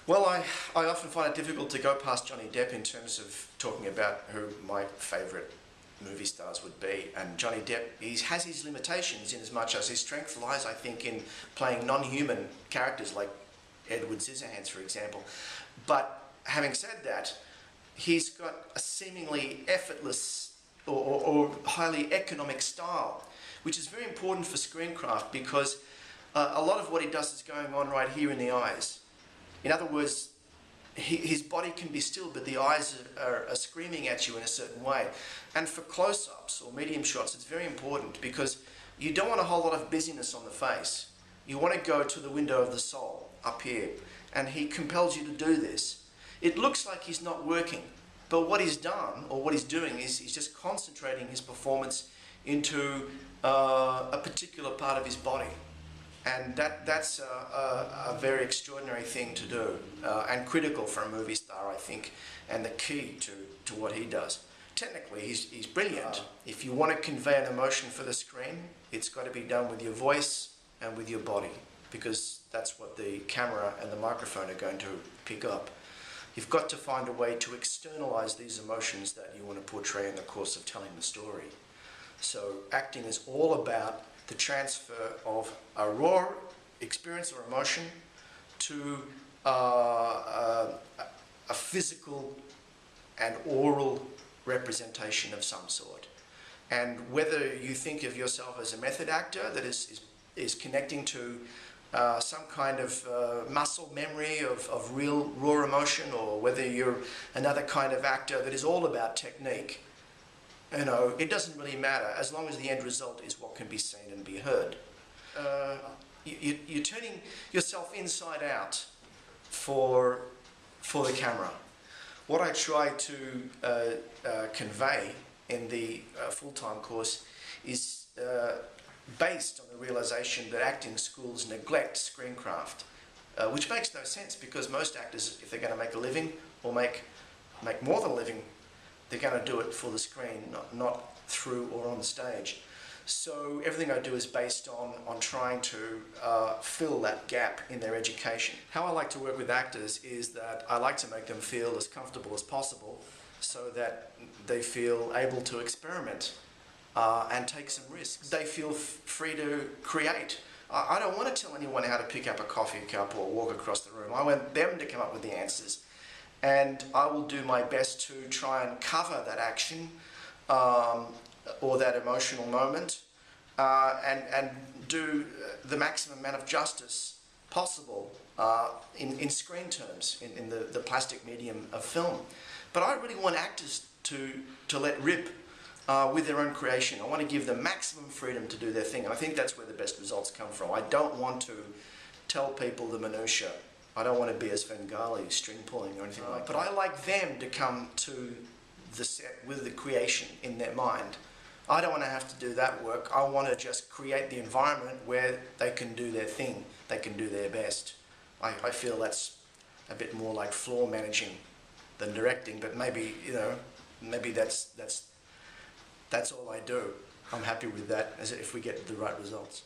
Well, I often find it difficult to go past Johnny Depp in terms of talking about who my favourite movie stars would be. And Johnny Depp, he has his limitations in as much as his strength lies, I think, in playing non-human characters like Edward Scissorhands, for example. But having said that, he's got a seemingly effortless or highly economic style, which is very important for screencraft because a lot of what he does is going on right here in the eyes. In other words, his body can be still, but the eyes are screaming at you in a certain way. And for close-ups or medium shots, it's very important because you don't want a whole lot of busyness on the face. You want to go to the window of the soul, up here, and he compels you to do this. It looks like he's not working, but what he's done, or what he's doing, is he's just concentrating his performance into a particular part of his body. And that's a very extraordinary thing to do, and critical for a movie star, I think, and the key to what he does. Technically, he's brilliant. If you want to convey an emotion for the screen, it's got to be done with your voice and with your body, because that's what the camera and the microphone are going to pick up. You've got to find a way to externalize these emotions that you want to portray in the course of telling the story. So acting is all about the transfer of a raw experience or emotion to a physical and oral representation of some sort. And whether you think of yourself as a method actor that is connecting to some kind of muscle memory of real raw emotion, or whether you're another kind of actor that is all about technique, you know, it doesn't really matter as long as the end result is what can be seen and be heard. You're turning yourself inside out for the camera. What I try to convey in the full-time course is based on the realization that acting schools neglect screencraft, which makes no sense because most actors, if they're going to make a living or make more than a living, they're going to do it for the screen, not through or on stage. So everything I do is based on trying to fill that gap in their education. How I like to work with actors is that I like to make them feel as comfortable as possible so that they feel able to experiment and take some risks. They feel free to create. I don't want to tell anyone how to pick up a coffee cup or walk across the room. I want them to come up with the answers. And I will do my best to try and cover that action or that emotional moment and do the maximum amount of justice possible in screen terms, in the plastic medium of film. But I really want actors to let rip with their own creation. I want to give them maximum freedom to do their thing, and I think that's where the best results come from. I don't want to tell people the minutiae. I don't want to be as Svengali, string pulling or anything like that. But I like them to come to the set with the creation in their mind. I don't want to have to do that work. I want to just create the environment where they can do their thing, they can do their best. I feel that's a bit more like floor managing than directing, but maybe, you know, maybe that's all I do. I'm happy with that if we get the right results.